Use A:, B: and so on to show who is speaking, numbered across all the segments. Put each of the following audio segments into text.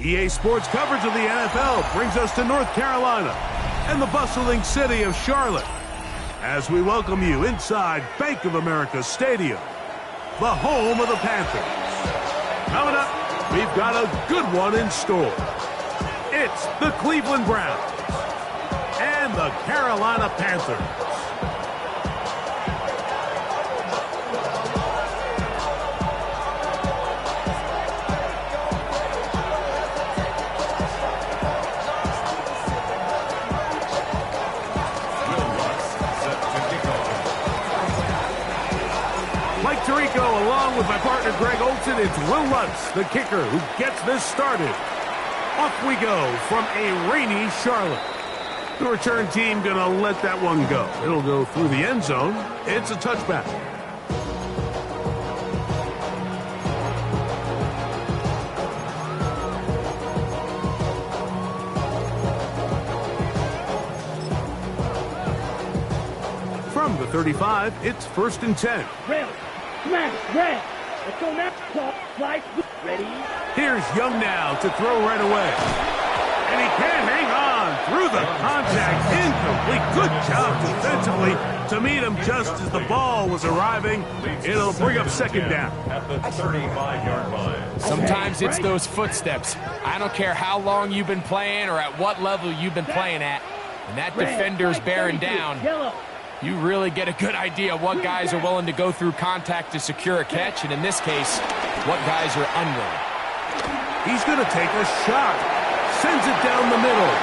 A: EA Sports coverage of the NFL brings us to North Carolina and the bustling city of Charlotte as we welcome you inside Bank of America Stadium, the home of the Panthers. Coming up, we've got a good one in store. It's the Cleveland Browns and the Carolina Panthers. Along with my partner Greg Olson, it's Will Lutz, the kicker, who gets this started. Off we go from a rainy Charlotte. The return team gonna let that one go. It'll go through the end zone. It's a touchback. From the 35, it's 1st and 10.
B: Smash, red. Let's go now. Slide. Ready?
A: Here's Young now to throw right away. And he can't hang on through the contact. Incomplete. Good job defensively to meet him just as the ball was arriving. It'll bring up 2nd down.
C: At the 35-yard line.
D: Sometimes it's those footsteps. I don't care how long you've been playing or at what level you've been playing at. And that defender's bearing down. You really get a good idea of what guys are willing to go through contact to secure a catch, and in this case, what guys are unwilling.
A: He's going to take a shot. Sends it down the middle.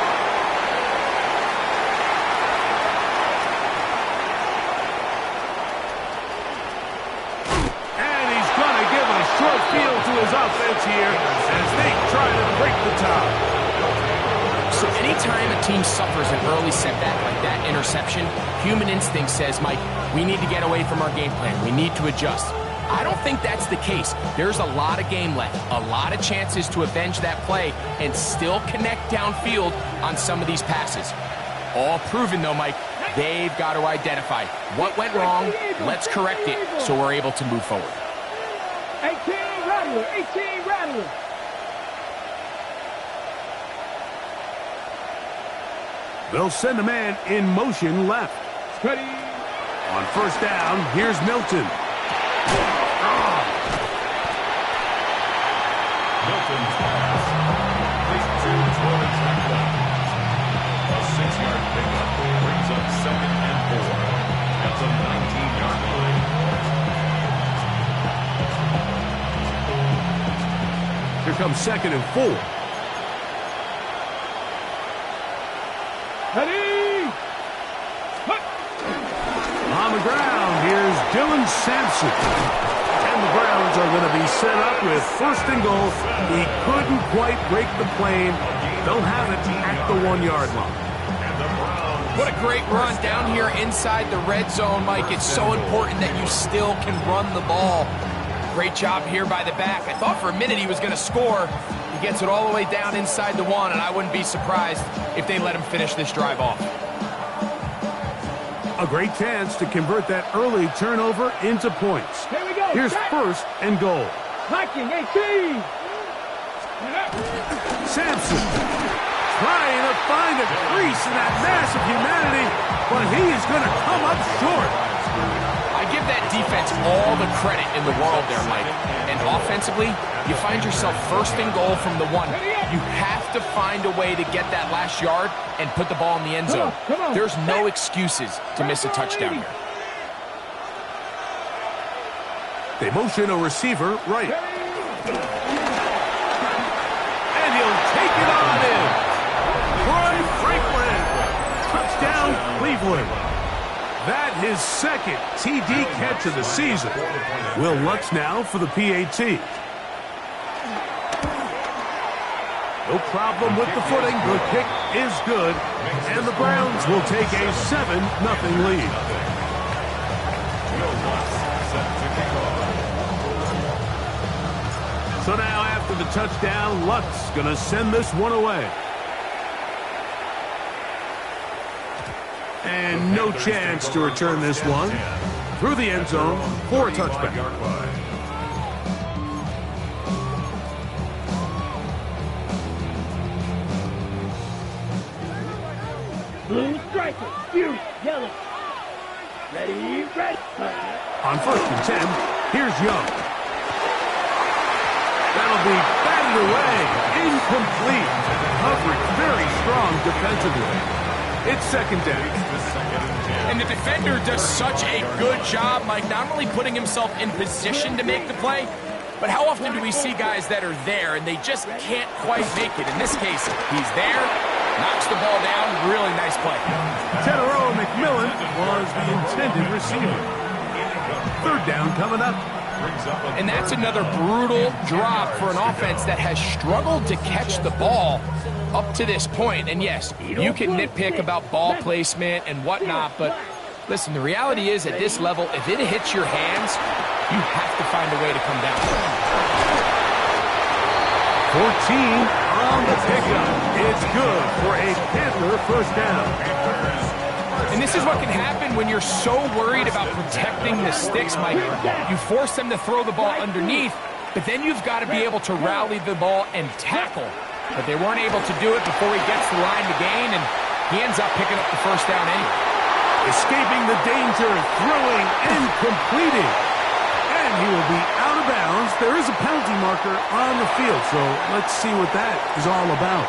A: And he's going to give a short field to his offense here as they try to break the tie.
D: So anytime a team suffers an early setback like that interception, human instinct says, Mike, we need to get away from our game plan. We need to adjust. I don't think that's the case. There's a lot of game left, a lot of chances to avenge that play and still connect downfield on some of these passes. All proven, though, Mike, they've got to identify what went wrong, let's correct it so we're able to move forward.
B: 18 Rattler, 18 Rattler.
A: They'll send a man in motion left.
B: Ready.
A: On 1st down, here's Milton.
C: Milton's pass. Complete to Torrance McClellan. A 6-yard pickup brings up 2nd and 4 at the 19-yard line.
A: Here comes 2nd and 4.
B: Ready.
A: On the ground, here's Dylan Sampson. And the Browns are going to be set up with 1st and goal. He couldn't quite break the plane. They'll have it at the 1-yard line.
D: What a great run down here inside the red zone, Mike. It's so important that you still can run the ball. Great job here by the back. I thought for a minute he was going to score. He gets it all the way down inside the 1, and I wouldn't be surprised if they let him finish this drive off.
A: A great chance to convert that early turnover into points.
B: Here we go.
A: Here's 1st and goal.
B: Hacking 18.
A: Sampson trying to find a crease in that mass of humanity, but he is going to come up short.
D: I give that defense all the credit in the world there, Mike. And offensively, you find yourself 1st and goal from the 1. You have to find a way to get that last yard and put the ball in the end zone.
B: Come on.
D: There's no excuses to miss a touchdown here.
A: They motion a receiver right. And he'll take it on in. Troy Franklin. Touchdown, Cleveland. That his 2nd TD catch of the season. Will Lutz now for the PAT. No problem with the footing. The kick is good. And the Browns will take a 7-0 lead. So now after the touchdown, Lutz going to send this one away. And no chance to return this one. Through the end zone for a touchback.
B: Blue striker, Fury, yellow. Ready, ready.
A: On 1st and 10, here's Young. That'll be batted away. Incomplete. Coverage very strong defensively. It's 2nd down.
D: And the defender does such a good job, Mike, not only putting himself in position to make the play, but how often do we see guys that are there and they just can't quite make it? In this case, he's there, knocks the ball down, really nice play.
A: Teteroa McMillan was the intended receiver. 3rd down coming up.
D: And that's another brutal drop for an offense that has struggled to catch the ball up to this point. And yes, you can nitpick about ball placement and whatnot, but listen, the reality is at this level, if it hits your hands, you have to find a way to come down.
A: 14 on the pickup. It's good for a Panther 1st down.
D: And this is what can happen when you're so worried about protecting the sticks, Mike. You force them to throw the ball underneath, but then you've got to be able to rally the ball and tackle. But they weren't able to do it before he gets the line to gain, and he ends up picking up the 1st down anyway.
A: Escaping the danger, throwing and completing. And he will be out of bounds. There is a penalty marker on the field, so let's see what that is all about.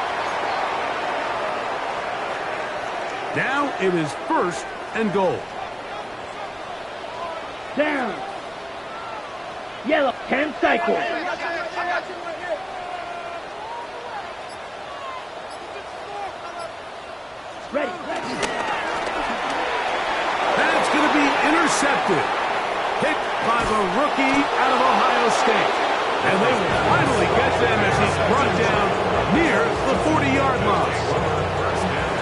A: Now it is 1st and goal.
B: Down. Yellow, 10 cycle. Ready.
A: That's going to be intercepted. Hit by the rookie out of Ohio State. And they will finally get them as he's brought down near the 40-yard line.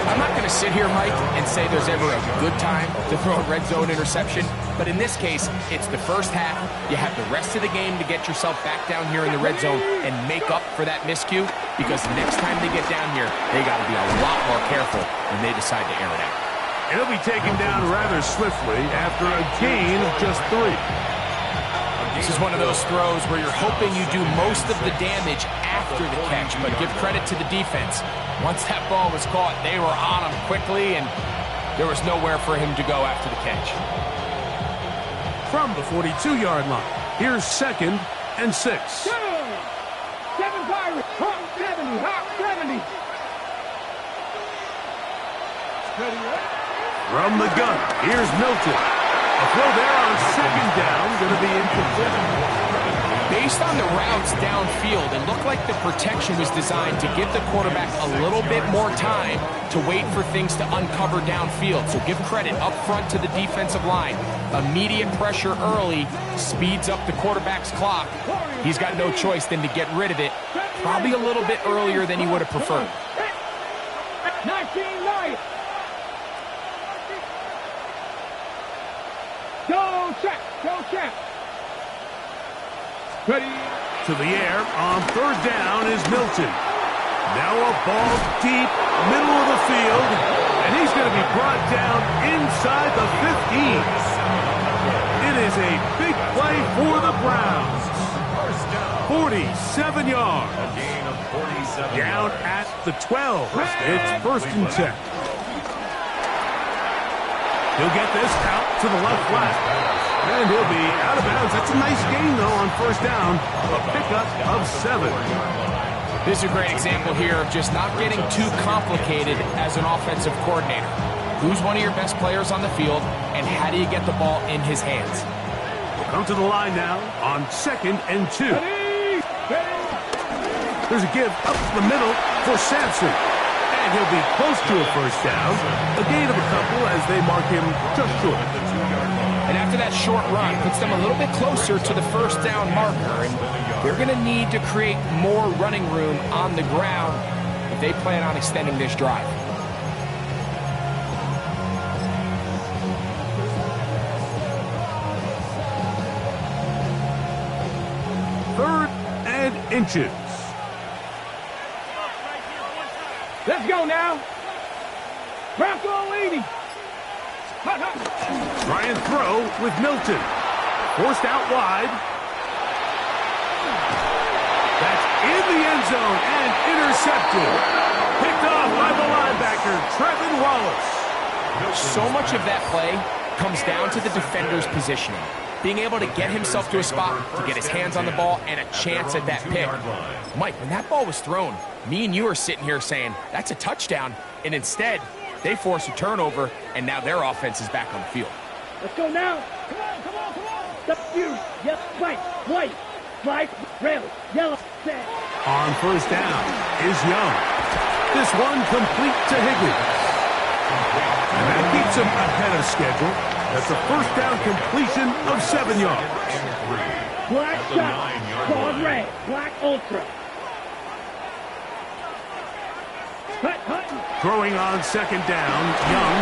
D: I'm not going to sit here, Mike, and say there's ever a good time to throw a red zone interception, but in this case, it's the 1st half. You have the rest of the game to get yourself back down here in the red zone and make up for that miscue, because next time they get down here, they got to be a lot more careful when they decide to air it out.
A: It'll be taken down rather swiftly after a gain of just 3.
D: This is one of those throws where you're hoping you do most of the damage after the catch, but give credit to the defense. Once that ball was caught, they were on him quickly, and there was nowhere for him to go after the catch.
A: From the 42-yard line, here's 2nd and 6.
B: 7 Pirates, hot 70, hot 70.
A: From the gun, here's Milton. A throw there on 2nd down, going to be incomplete.
D: Based on the routes downfield, it looked like the protection was designed to give the quarterback a little bit more time to wait for things to uncover downfield. So give credit up front to the defensive line. Immediate pressure early speeds up the quarterback's clock. He's got no choice than to get rid of it, probably a little bit earlier than he would have preferred.
B: 19-9. Go check, go check. Ready.
A: To the air on 3rd down is Milton. Now a ball deep, middle of the field, and he's going to be brought down inside the 15. It is a big play for the Browns. 47 yards. Down at the 12. It's 1st and 10. He'll get this out to the left flat. And he'll be out of bounds. That's a nice gain, though, on 1st down. A pickup of 7.
D: This is a great example here of just not getting too complicated as an offensive coordinator. Who's one of your best players on the field, and how do you get the ball in his hands?
A: We'll come to the line now on 2nd and 2. There's a give up the middle for Sampson. And he'll be close to a 1st down. A gain of a couple as they mark him just short.
D: And after that short run, puts them a little bit closer to the 1st down marker. And they're going to need to create more running room on the ground if they plan on extending this drive.
A: Third and inches.
B: Let's go now. Bronco leading.
A: Try and throw with Milton. Forced out wide. That's in the end zone and intercepted. Picked off by the linebacker. Trevin Wallace.
D: So much of that play comes down to the defender's positioning. Being able to get himself to a spot, to get his hands on the ball, and a chance at that pick. Mike, when that ball was thrown, me and you are sitting here saying, that's a touchdown. And instead, they force a turnover, and now their offense is back on the field.
B: Let's go now. Come on, come on, come on. W, yes, white, flag, red, yellow, set.
A: On first down is Young. This one complete to Higgins. And that keeps him ahead of schedule. That's a first down completion of 7 yards.
B: Black shot, called red, black ultra. Hut.
A: Throwing on second down, Young.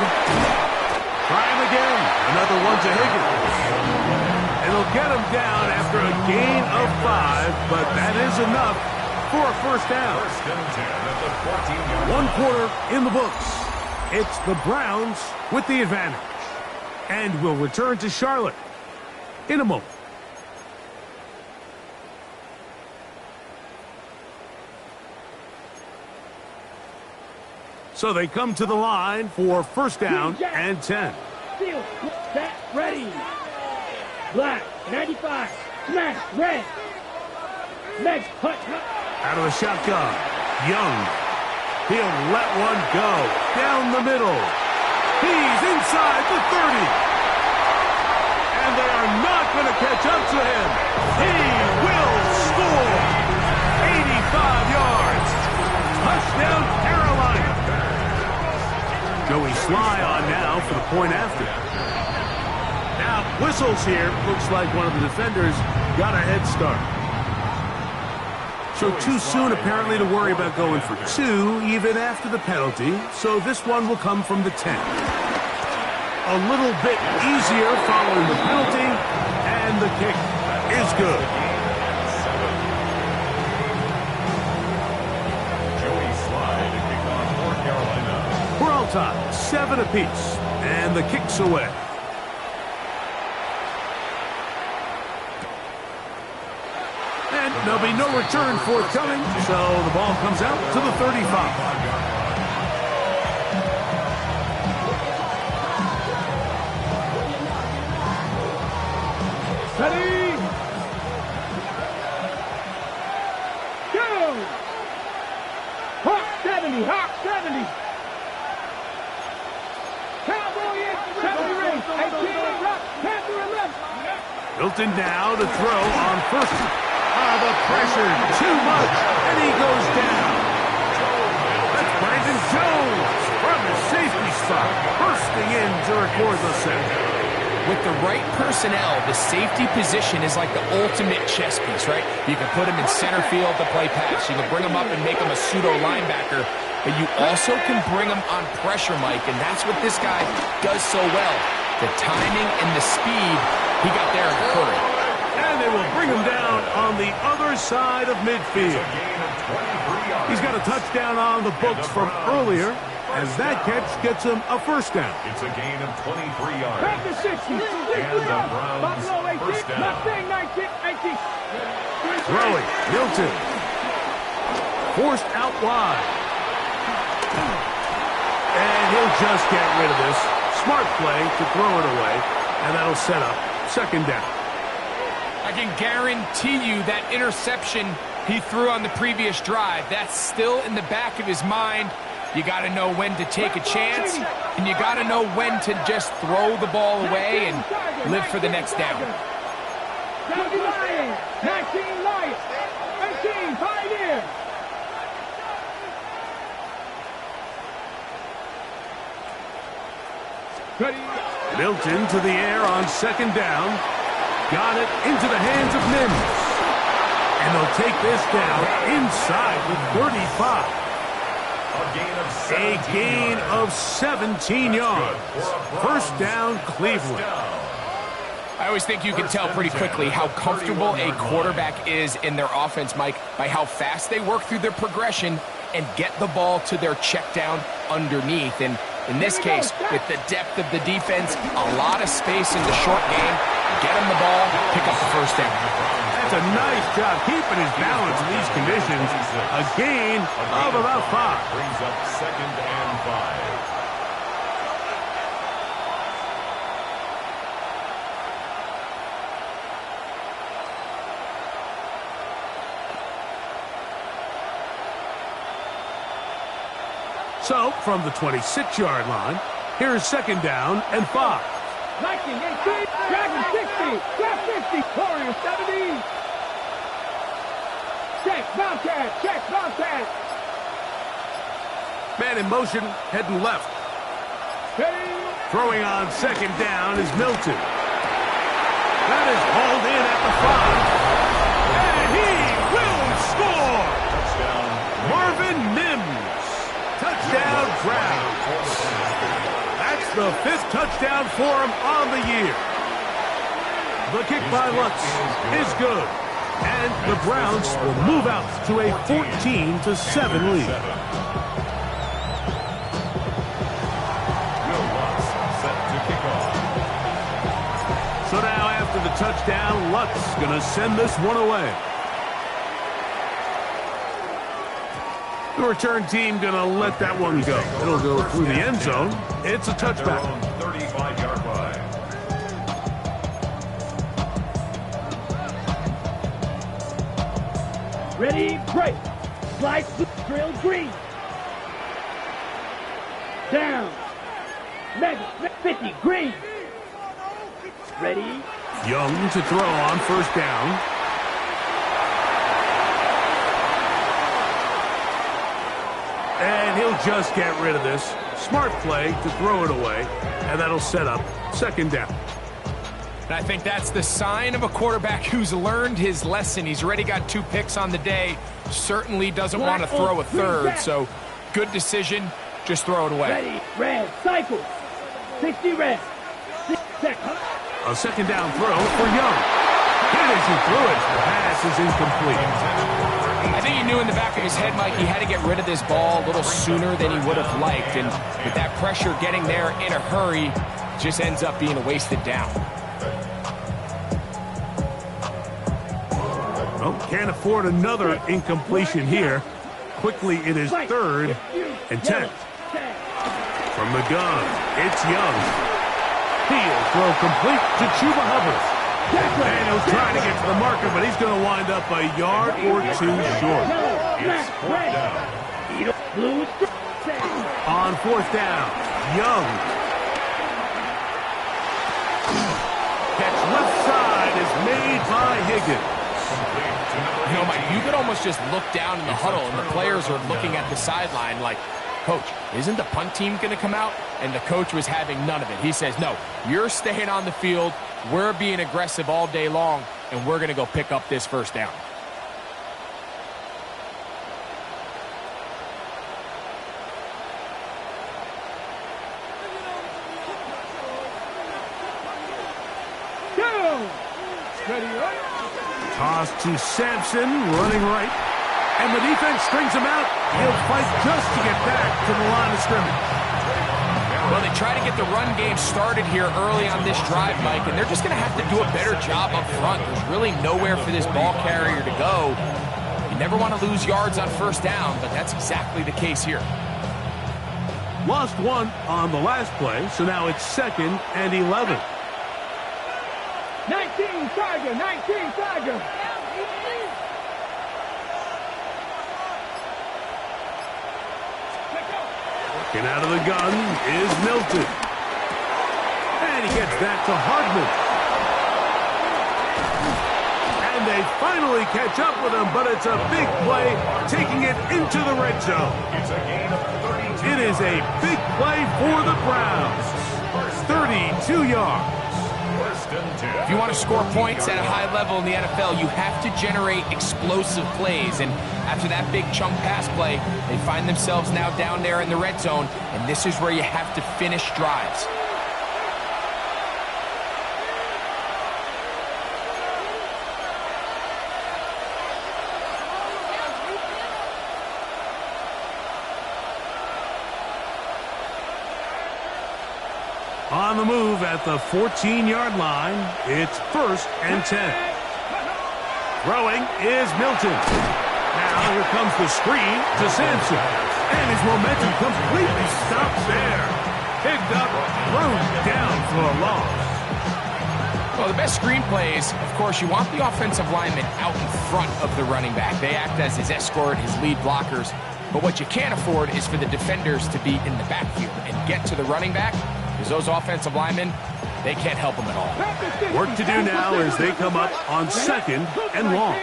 A: Try him again. Another one to Higgins. It'll get him down after a gain of 5, but that is enough for a first down. 1 quarter in the books. It's the Browns with the advantage. And we'll return to Charlotte in a moment. So they come to the line for first down and 10.
B: Field, set, ready. Black, 95, smash, red. Next, hut.
A: Out of the shotgun, Young. He'll let one go down the middle. He's inside the 30. And they are not going to catch up to him. He will score. 85 yards. Touchdown, Carolina. Joey Sly on now for the point after. Now, whistles here. Looks like one of the defenders got a head start. So too soon, apparently, to worry about going for 2, even after the penalty. So this one will come from the 10. A little bit easier following the penalty, and the kick is good.
C: Joey Sly to kick off for Carolina.
A: We're all tied, 7 apiece, and the kick's away. And there'll be no return forthcoming, so the ball comes out to the 35.
B: Ready. Go. Hawk 70, Hawk 70. Cowboy in, 70 ring. 18 rock, Panther 11.
A: Milton now to throw on first. The pressure, too much, and he goes down. That's Brandon Jones from the safety spot, bursting in to record the sack.
D: With the right personnel, the safety position is like the ultimate chess piece, right? You can put him in center field to play pass. You can bring him up and make him a pseudo linebacker, but you also can bring him on pressure, Mike, and that's what this guy does so well. The timing and the speed, he got there in a hurry.
A: And they will bring him down on the other side of midfield. He's got a touchdown on the books from earlier, as that catch gets him a first down.
C: It's a gain of 23 yards.
B: Panther 60.
C: And the Browns
B: Buffalo 18,
C: first down.
B: Mustang 19, 18.
A: Throwing, Milton. Forced out wide. And he'll just get rid of this. Smart play to throw it away, and that'll set up second down.
D: I can guarantee you that interception he threw on the previous drive, that's still in the back of his mind. You got to know when to take a chance, and you got to know when to just throw the ball away and live for the next down.
B: 19 Lions, 19 Lions, 18 Pioneer.
A: Milton to the air on second down. Got it into the hands of Mims. And they'll take this down inside the 35. A gain of 17 yards. First down, Cleveland.
D: I always think you can tell pretty quickly how comfortable a quarterback is in their offense, Mike, by how fast they work through their progression and get the ball to their check down underneath. And in this case, with the depth of the defense, a lot of space in the short game, get him the ball, pick up the first down.
A: That's a nice job keeping his balance in these conditions. A gain of about 5.
C: Brings up 2nd and 5.
A: So, from the 26-yard line, here's second down and 5.
B: Viking 18, Dragon 60, Drop 50, Warrior 70. Check, Bobcat.
A: Man in motion, heading left.
B: Ready,
A: Throwing on second down is Milton. That is hauled in at the 5. And he will score!
C: Touchdown.
A: Marvin Mims. Touchdown Browns. That's the 5th touchdown for him on the year. The kick by Lutz is good. And the Browns will move out to a 14-7 lead.
C: Will Lutz set to kick off.
A: So now after the touchdown, Lutz going to send this one away. The return team going to let that one go. It'll go through the end zone. It's a touchback.
C: 35-yard line.
B: ready, break. Slice, drill, green. Down. Mega, 50, green. Ready.
A: Young to throw on first down. And he'll just get rid of this. Smart play to throw it away, and that'll set up second down.
D: And I think that's the sign of a quarterback who's learned his lesson. He's already got 2 picks on the day. Certainly doesn't want to throw a third, so good decision. Just throw it away.
B: Ready, red, cycle. 60 red. 6 seconds.
A: A second down throw for Young. Hit as he threw it. Pass is incomplete.
D: I think he knew in the back of his head, Mike, he had to get rid of this ball a little sooner than he would have liked. And with that pressure getting there in a hurry, just ends up being a wasted down.
A: Oh, can't afford another incompletion here. Quickly, it is 3rd and 10. From the gun, it's Young. He'll throw complete to Chuba Hubbard. And he'll try to get to the marker, but he's going to wind up a yard or 2 short.
C: It's 4th down.
A: On 4th down, Young. Catch left side is made by Higgins.
D: You know, Mike, you could almost just look down in the huddle, and the players are looking at the sideline like, Coach, isn't the punt team going to come out? And the coach was having none of it. He says, no, you're staying on the field. We're being aggressive all day long, and we're going to go pick up this first down.
A: Toss to Sampson, running right. And the defense strings him out. He'll fight just to get back to the line of scrimmage.
D: Well, they try to get the run game started here early on this drive, Mike, and they're just going to have to do a better job up front. There's really nowhere for this ball carrier to go. You never want to lose yards on first down, but that's exactly the case here.
A: Lost 1 on the last play, so now it's 2nd and 11.
B: 19 Tiger, 19 Tiger.
A: Working out of the gun is Milton. And he gets that to Hardman. And they finally catch up with him, but it's a big play, taking it into the red zone.
C: It's a gain of 32.
A: It is a big play for the Browns. 32 yards.
D: If you want to score points at a high level in the NFL, you have to generate explosive plays. And after that big chunk pass play, they find themselves now down there in the red zone. And this is where you have to finish drives.
A: On the move at the 14-yard line, it's 1st and 10. Throwing is Milton. Now here comes the screen to Sampson. And his momentum completely stops there. Picked up, thrown down for a loss.
D: Well, the best screen plays, of course, you want the offensive lineman out in front of the running back. They act as his escort, his lead blockers. But what you can't afford is for the defenders to be in the backfield and get to the running back, because those offensive linemen, they can't help them at all.
A: Work to do now as they come up on 2nd and long.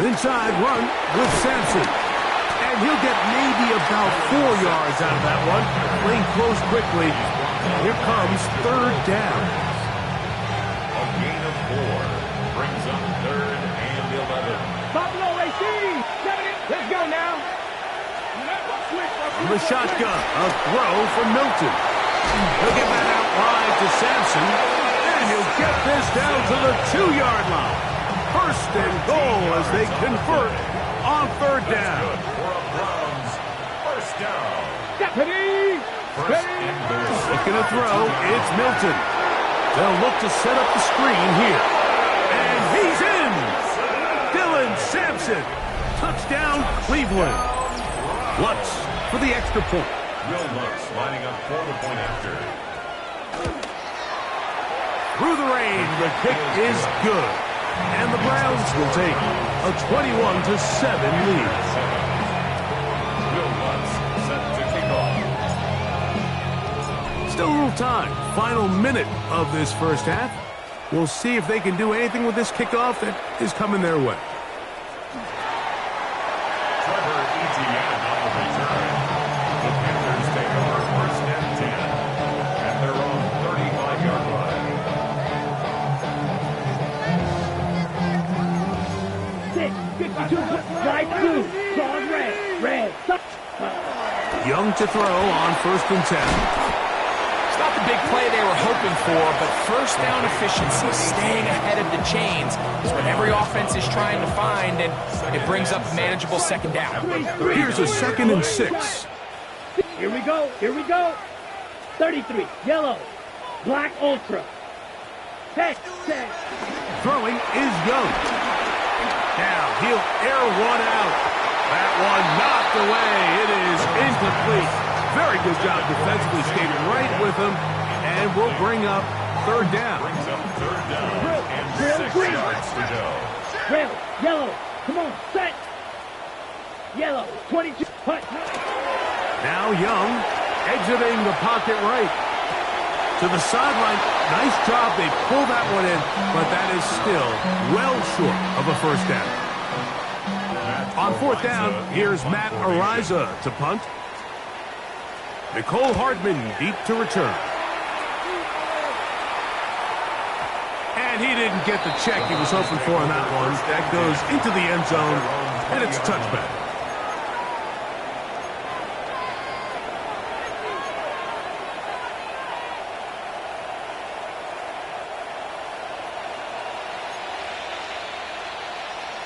A: Inside run with Sampson. And he'll get maybe about 4 yards out of that one. Playing close quickly. Here comes 3rd down.
C: A gain of 4 brings up 3rd and 11.
B: Buffalo AC. Let's go now.
A: From the shotgun, a throw from Milton. He'll get that out wide to Sampson. And he'll get this down to the 2-yard line. 1st and goal as they convert on 3rd down.
C: For a Browns 1st down.
B: Deputy.
C: 1st and goal.
A: Looking to throw, it's Milton. They'll look to set up the screen here. And he's in! Dylan Sampson. Touchdown, Cleveland. Lutz for the extra point.
C: Will Lutz lining up for the point after.
A: Through the rain, the kick is good. And the Browns will take a 21-7 lead.
C: Will Lutz set to kick off.
A: Still a little time. Final minute of this first half. We'll see if they can do anything with this kickoff that is coming their way.
C: Trevor Etienne on the return. The Panthers take over 1st and 10 at their own 35-yard line.
B: 6, 52, right blue, cross red.
A: Young to throw on 1st and 10.
D: It's not the big play they were hoping for, but 1st down efficiency, staying ahead of the chains, is what every offense is trying to find, and it brings up manageable 2nd down.
A: Here's a 2nd and 6.
B: Here we go. 33, yellow, black ultra. Head.
A: Throwing is Young. Now he'll air one out. That one knocked away. It is incomplete. Very good job defensively, skating right with him, and we'll bring up 3rd down.
C: Brings up 3rd down and 6 yards to go.
B: Red, yellow, come on, set. Yellow, 22, putt.
A: Now Young exiting the pocket right. To the sideline. Nice job. They pull that one in, but that is still well short of a 1st down. On 4th down, here's Matt Ariza to punt. Nicole Hardman deep to return. And he didn't get the check he was hoping for on that one. That goes into the end zone, and it's a touchback.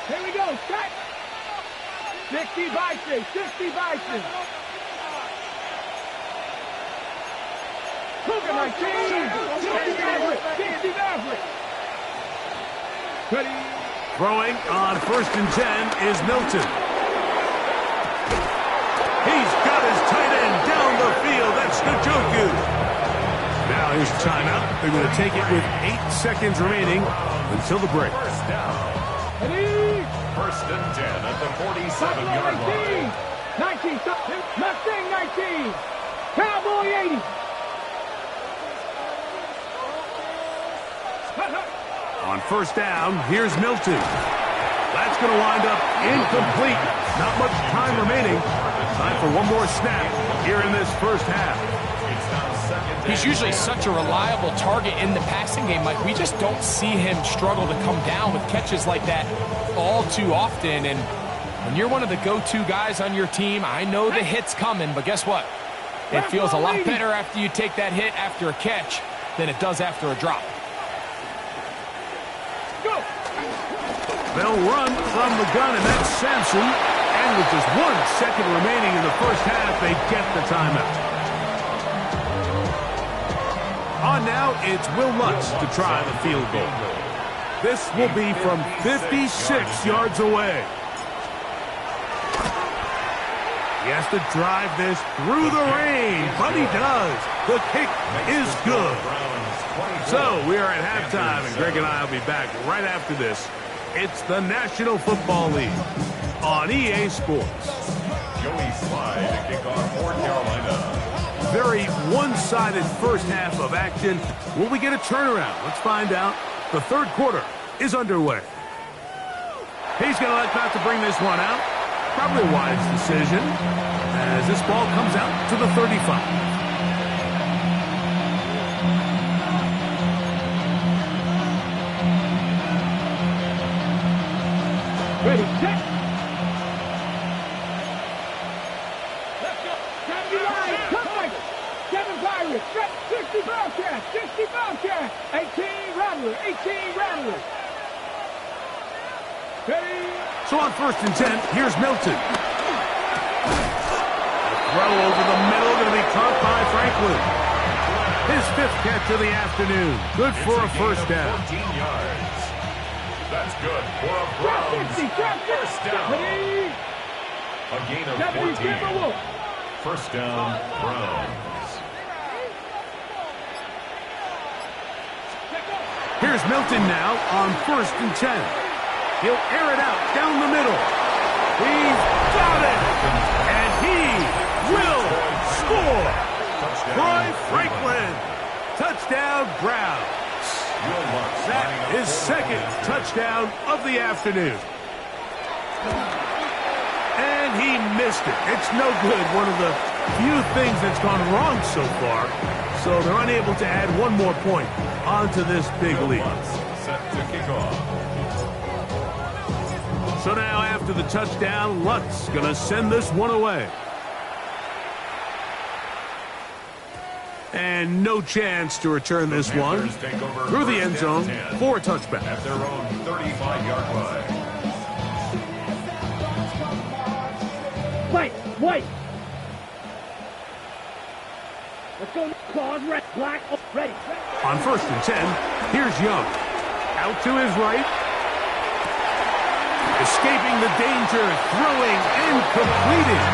B: Here we go, set. 60 Bison. Cougar 19. 60 Maverick. Ready.
A: Throwing on 1st and 10 is Milton. He's got his tight end down the field. That's Njoku. Now here's a timeout. They're going to take it with 8 seconds remaining until the break.
C: 1st down.
B: Ready.
C: 1st and 10 at the 47-yard line.
B: 19, Mustang 19, Cowboy 80.
A: On 1st down, here's Milton. That's going to wind up incomplete. Not much time remaining. Time for one more snap here in this first half.
D: He's usually such a reliable target in the passing game, Mike. We just don't see him struggle to come down with catches like that all too often. And when you're one of the go-to guys on your team, I know the hit's coming, but guess what? It feels a lot better after you take that hit after a catch than it does after a drop.
A: They'll run from the gun, and that's Sampson. And with just 1 second remaining in the first half, they get the timeout. On now, it's Will Lutz to try the field goal. This will be from 56 yards away. He has to drive this through the rain, but he does. The kick is good. So we are at halftime, and Greg and I will be back right after this. It's the National Football League. on EA Sports.
C: Joey Sly to kick off for Carolina.
A: Very one-sided first half of action. Will we get a turnaround? Let's find out. The third quarter is underway. He's going to elect not to bring this one out. Probably a wise decision as this ball comes out to the 35.
B: Ready, set. Let's go. Time to line. Come on. 7 Pirates. 60 Bobcats. 60 Bobcats. 18 Rattlers. 18 Rattlers. Ready.
A: So on 1st and 10, here's Milton. Throw over the middle, going to be caught by Franklin. His 5th catch of the afternoon. Good for a first down.
C: 14 yards. That's good for a Browns first down. A gain of 14. First down, Browns.
A: Here's Milton now on 1st and 10. He'll air it out down the middle. He's got it. And he will score. Troy Franklin. Touchdown, Browns. That is 2nd touchdown of the afternoon. And he missed it. It's no good. One of the few things that's gone wrong so far. So they're unable to add one more point onto this big lead.
C: Set to kick off.
A: So now after the touchdown, Lutz going to send this one away. And no chance to return this one through the end zone for a touchback.
C: At their own 35-yard line.
B: White. Let's go. Claws, red, black, ready.
A: On 1st and 10, here's Young. Out to his right. Escaping the danger, throwing and completing.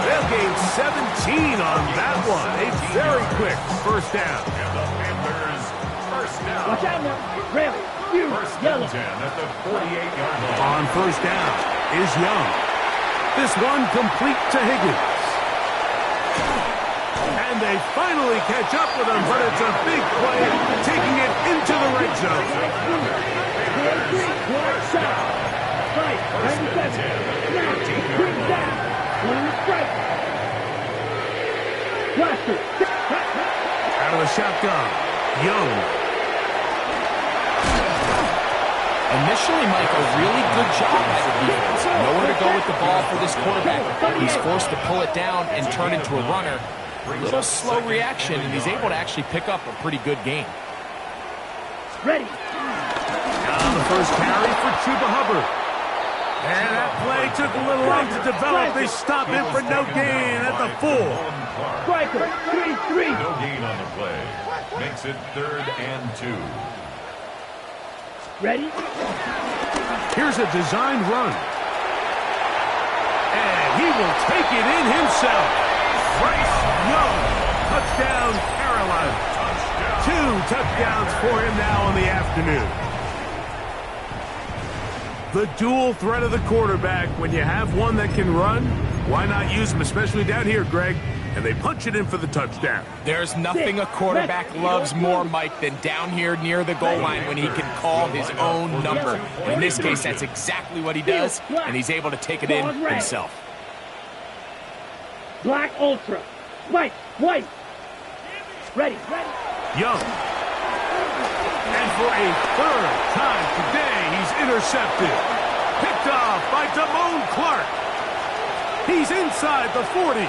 A: They'll gain 17 on that one. A very quick first down.
C: And the Panthers first down.
B: Watch out now. Rally. You.
C: First
B: Yellow.
C: and 10 at the 48-yard line.
A: On first down is Young. This one complete to Higgins. And they finally catch up with him, but it's a big play, taking it into the red zone.
B: Right, 97. Now, bring down. One in the strike. Blaster.
A: Out of the shotgun, Young.
D: Initially, Mike, a really good job by the defense. Nowhere to go with the ball for this quarterback. He's forced to pull it down and turn into a runner. A little slow reaction, and he's able to actually pick up a pretty good game.
B: Ready.
A: Now the first carry for Chuba Hubbard. And that play took a little long to develop. They stop him for no gain at the 4.
B: Striker. 3-3.
C: No gain on the play. Makes it 3rd and 2.
B: Ready?
A: Here's a designed run. And he will take it in himself. Bryce Young. Touchdown, Carolina. 2 touchdowns for him now in the afternoon. The dual threat of the quarterback. When you have one that can run, why not use him, especially down here, Greg? And they punch it in for the touchdown.
D: There's nothing a quarterback loves more, Mike, than down here near the goal line when he can call his own number. In this case, that's exactly what he does, and he's able to take it in himself.
B: Black Ultra. White. Ready.
A: Young. And for a 3rd time today, he's intercepted. Picked off by Damone Clark. He's inside the 40.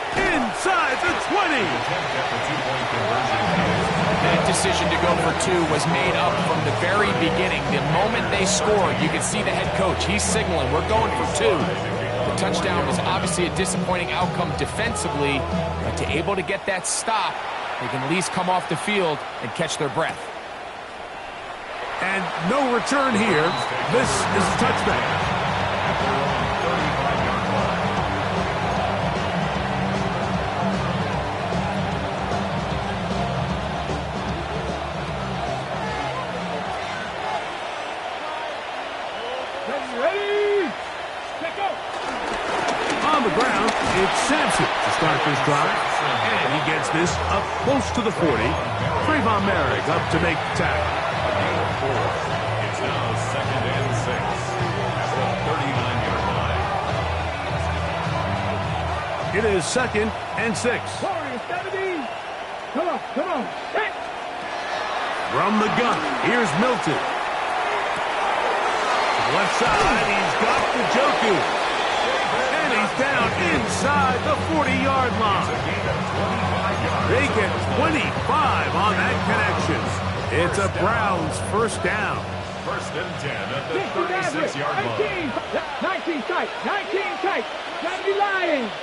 A: Inside the 20.
D: That decision to go for 2 was made up from the very beginning. The moment they scored, you could see the head coach. He's signaling, we're going for 2. The touchdown was obviously a disappointing outcome defensively, but to able to get that stop, they can at least come off the field and catch their breath.
A: And no return here. This is a touchback.
B: Ready.
A: down. It's Sampson to start this drive. And he gets this up close to the 40. Trayvon Merrick up to make the tackle.
C: It's now 2nd and 6 at the 39-yard line.
A: It is 2nd and 6.
B: Warriors 70. Come on, come on. Hey.
A: From the gun, here's Milton. Left side, he's got the Njoku. And he's down inside the 40-yard line. They get 25 on that connection. It's a Browns first down.
C: 1st and 10 at the 36-yard line.
B: 19 tight, 19 tight. Gotta be Lions.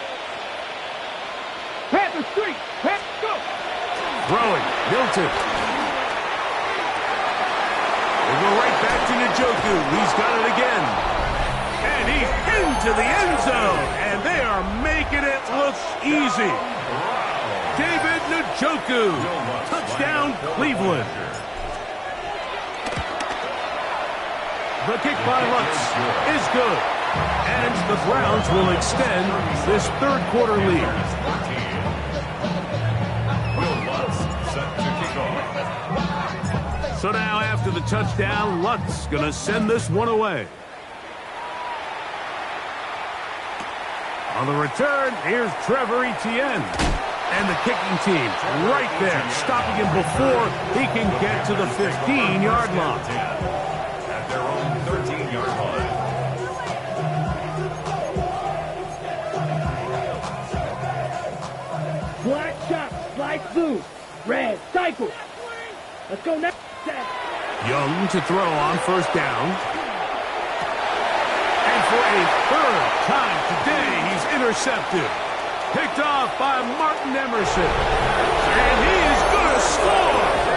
B: Panthers streak. Panthers go.
A: Throwing, Milton. We'll go right back to Njoku. He's got it again. And he's into the end zone. And they are making it look easy. David Njoku. Touchdown, Cleveland. The kick by Lutz is good. And the Browns will extend this third quarter lead.
C: Will Lutz set to kick off.
A: So now after the touchdown, Lutz going to send this one away. On the return, here's Trevor Etienne. And the kicking team right there, stopping him before he can get to the 15-yard line.
C: At their own 13-yard line.
B: Black shot, slice blue. Red, cycle. Let's go next.
A: Young to throw on first down. And for a third time today, he's intercepted. Picked off by Martin Emerson. And he is going to score.